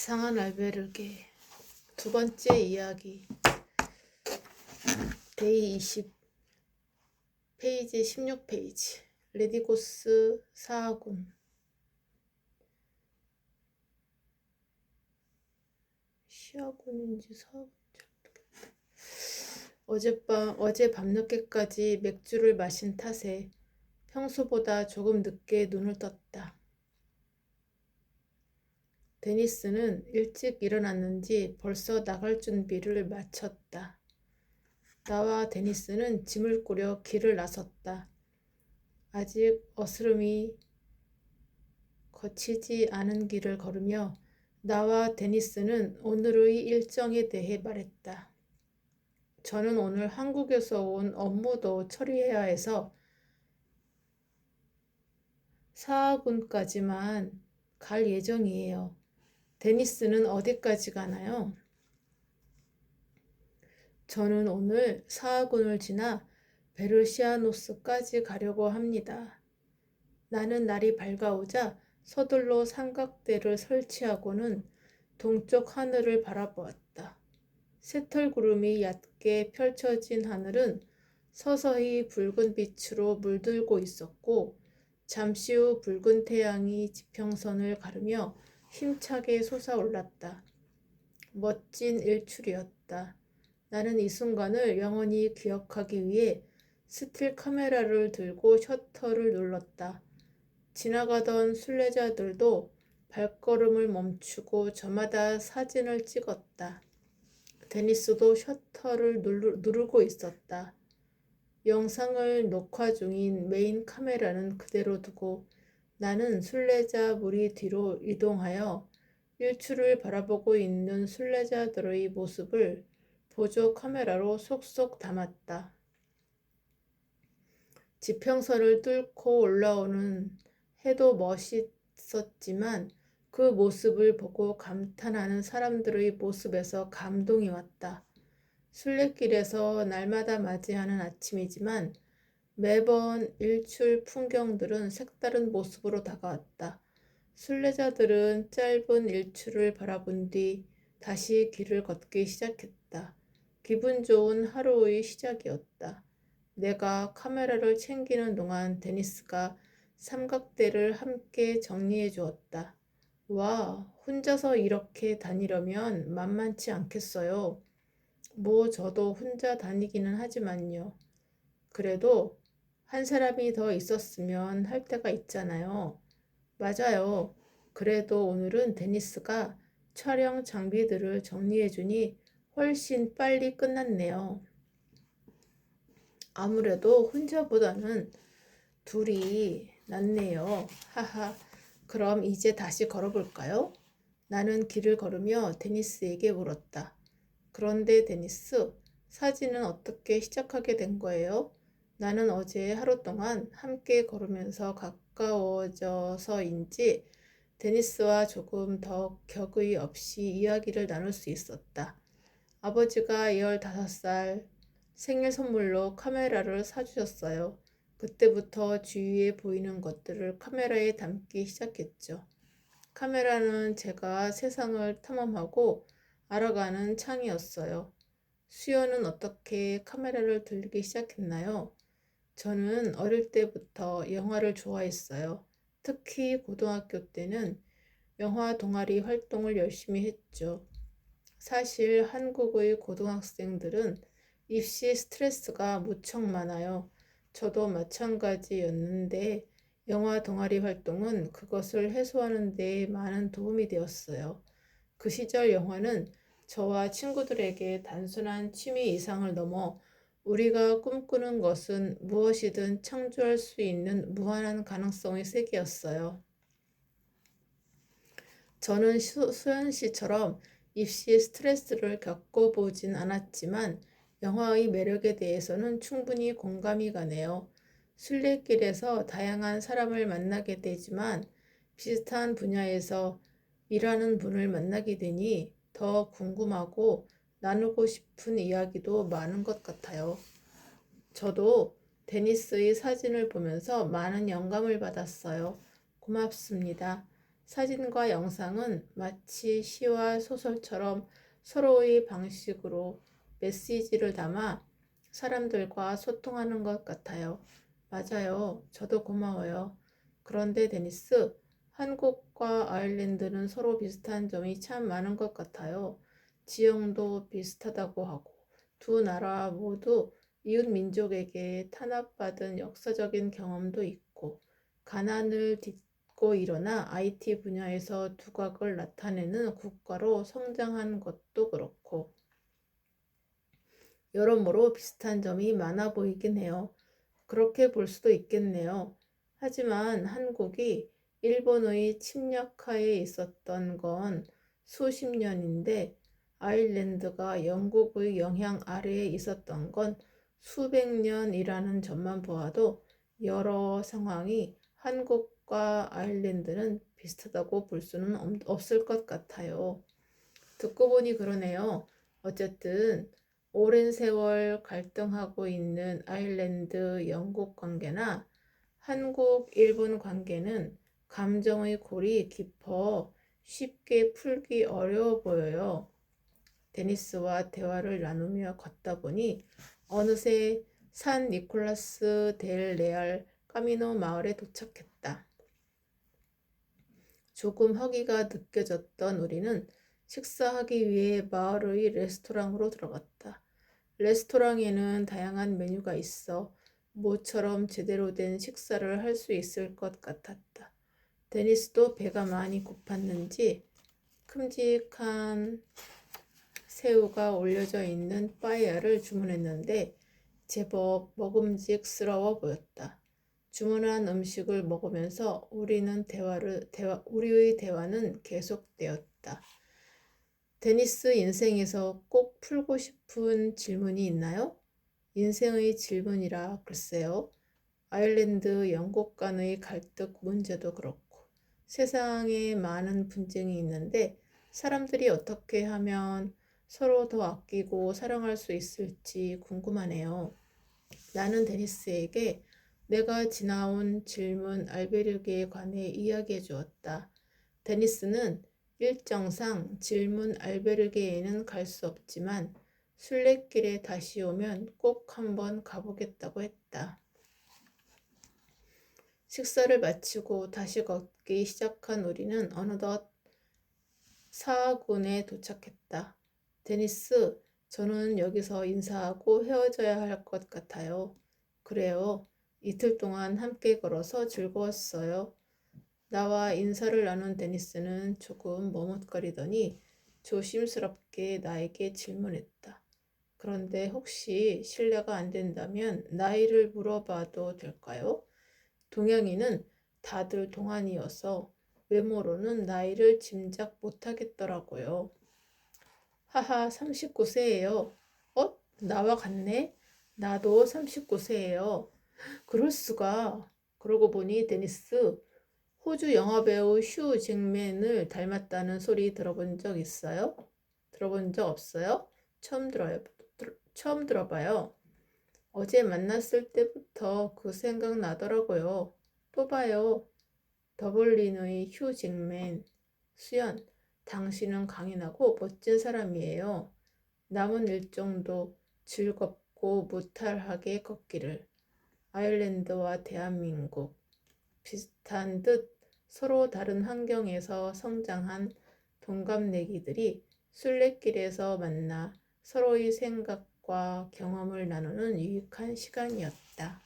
이상한 알베르게 두 번째 이야기 데이 20 페이지 16페이지 레디고스 사하군. 시아군인지 사하군인지 모르겠다. 어제 밤늦게까지 맥주를 마신 탓에 평소보다 조금 늦게 눈을 떴다. 데니스는 일찍 일어났는지 벌써 나갈 준비를 마쳤다. 나와 데니스는 짐을 꾸려 길을 나섰다. 아직 어스름이 거치지 않은 길을 걸으며 나와 데니스는 오늘의 일정에 대해 말했다. 저는 오늘 한국에서 온 업무도 처리해야 해서 사하군까지만 갈 예정이에요. 데니스는 어디까지 가나요? 저는 오늘 사하군을 지나 베르시아노스까지 가려고 합니다. 나는 날이 밝아오자 서둘러 삼각대를 설치하고는 동쪽 하늘을 바라보았다. 새털구름이 얕게 펼쳐진 하늘은 서서히 붉은 빛으로 물들고 있었고 잠시 후 붉은 태양이 지평선을 가르며 힘차게 솟아올랐다. 멋진 일출이었다. 나는 이 순간을 영원히 기억하기 위해 스틸 카메라를 들고 셔터를 눌렀다. 지나가던 순례자들도 발걸음을 멈추고 저마다 사진을 찍었다. 데니스도 셔터를 누르고 있었다. 영상을 녹화 중인 메인 카메라는 그대로 두고 나는 순례자 무리 뒤로 이동하여 일출을 바라보고 있는 순례자들의 모습을 보조 카메라로 속속 담았다. 지평선을 뚫고 올라오는 해도 멋있었지만 그 모습을 보고 감탄하는 사람들의 모습에서 감동이 왔다. 순례길에서 날마다 맞이하는 아침이지만 매번 일출 풍경들은 색다른 모습으로 다가왔다. 순례자들은 짧은 일출을 바라본 뒤 다시 길을 걷기 시작했다. 기분 좋은 하루의 시작이었다. 내가 카메라를 챙기는 동안 데니스가 삼각대를 함께 정리해 주었다. 와, 혼자서 이렇게 다니려면 만만치 않겠어요. 뭐 저도 혼자 다니기는 하지만요. 그래도 한 사람이 더 있었으면 할 때가 있잖아요. 맞아요. 그래도 오늘은 데니스가 촬영 장비들을 정리해주니 훨씬 빨리 끝났네요. 아무래도 혼자보다는 둘이 낫네요. 하하. 그럼 이제 다시 걸어볼까요? 나는 길을 걸으며 데니스에게 물었다. 그런데 데니스, 사진은 어떻게 시작하게 된 거예요? 나는 어제 하루 동안 함께 걸으면서 가까워져서인지 데니스와 조금 더 격의 없이 이야기를 나눌 수 있었다. 아버지가 15살 생일 선물로 카메라를 사주셨어요. 그때부터 주위에 보이는 것들을 카메라에 담기 시작했죠. 카메라는 제가 세상을 탐험하고 알아가는 창이었어요. 수연은 어떻게 카메라를 들기 시작했나요? 저는 어릴 때부터 영화를 좋아했어요. 특히 고등학교 때는 영화 동아리 활동을 열심히 했죠. 사실 한국의 고등학생들은 입시 스트레스가 무척 많아요. 저도 마찬가지였는데 영화 동아리 활동은 그것을 해소하는 데 많은 도움이 되었어요. 그 시절 영화는 저와 친구들에게 단순한 취미 이상을 넘어 우리가 꿈꾸는 것은 무엇이든 창조할 수 있는 무한한 가능성의 세계였어요. 저는 수연 씨처럼 입시 스트레스를 겪어보진 않았지만 영화의 매력에 대해서는 충분히 공감이 가네요. 순례길에서 다양한 사람을 만나게 되지만 비슷한 분야에서 일하는 분을 만나게 되니 더 궁금하고 나누고 싶은 이야기도 많은 것 같아요. 저도 데니스의 사진을 보면서 많은 영감을 받았어요. 고맙습니다. 사진과 영상은 마치 시와 소설처럼 서로의 방식으로 메시지를 담아 사람들과 소통하는 것 같아요. 맞아요. 저도 고마워요. 그런데 데니스, 한국과 아일랜드는 서로 비슷한 점이 참 많은 것 같아요. 지형도 비슷하다고 하고, 두 나라 모두 이웃 민족에게 탄압받은 역사적인 경험도 있고, 가난을 딛고 일어나 IT 분야에서 두각을 나타내는 국가로 성장한 것도 그렇고, 여러모로 비슷한 점이 많아 보이긴 해요. 그렇게 볼 수도 있겠네요. 하지만 한국이 일본의 침략하에 있었던 건 수십 년인데 아일랜드가 영국의 영향 아래에 있었던 건 수백 년이라는 점만 보아도 여러 상황이 한국과 아일랜드는 비슷하다고 볼 수는 없을 것 같아요. 듣고 보니 그러네요. 어쨌든 오랜 세월 갈등하고 있는 아일랜드 영국 관계나 한국 일본 관계는 감정의 골이 깊어 쉽게 풀기 어려워 보여요. 데니스와 대화를 나누며 걷다 보니 어느새 산 니콜라스 델 레알 까미노 마을에 도착했다. 조금 허기가 느껴졌던 우리는 식사하기 위해 마을의 레스토랑으로 들어갔다. 레스토랑에는 다양한 메뉴가 있어 모처럼 제대로 된 식사를 할 수 있을 것 같았다. 데니스도 배가 많이 고팠는지 큼직한 새우가 올려져 있는 빠에야를 주문했는데 제법 먹음직스러워 보였다. 주문한 음식을 먹으면서 우리의 대화는 계속되었다. 데니스 인생에서 꼭 풀고 싶은 질문이 있나요? 인생의 질문이라 글쎄요. 아일랜드 영국 간의 갈등 문제도 그렇고 세상에 많은 분쟁이 있는데 사람들이 어떻게 하면 서로 더 아끼고 사랑할 수 있을지 궁금하네요. 나는 데니스에게 내가 지나온 질문 알베르게에 관해 이야기해 주었다. 데니스는 일정상 질문 알베르게에는 갈 수 없지만 순례길에 다시 오면 꼭 한번 가보겠다고 했다. 식사를 마치고 다시 걷기 시작한 우리는 어느덧 사하군에 도착했다. 데니스, 저는 여기서 인사하고 헤어져야 할 것 같아요. 그래요. 이틀 동안 함께 걸어서 즐거웠어요. 나와 인사를 나눈 데니스는 조금 머뭇거리더니 조심스럽게 나에게 질문했다. 그런데 혹시 실례가 안 된다면 나이를 물어봐도 될까요? 동양인은 다들 동안이어서 외모로는 나이를 짐작 못하겠더라고요. 하하, 39세예요. 나와 같네? 나도 39세예요. 그럴 수가. 그러고 보니 데니스, 호주 영화배우 휴 잭맨을 닮았다는 소리 들어본 적 있어요? 들어본 적 없어요? 처음 들어봐요. 어제 만났을 때부터 그 생각 나더라고요. 또 봐요. 더블린의 휴 잭맨. 수연, 당신은 강인하고 멋진 사람이에요. 남은 일정도 즐겁고 무탈하게 걷기를. 아일랜드와 대한민국. 비슷한 듯 서로 다른 환경에서 성장한 동갑내기들이 순례길에서 만나 서로의 생각과 경험을 나누는 유익한 시간이었다.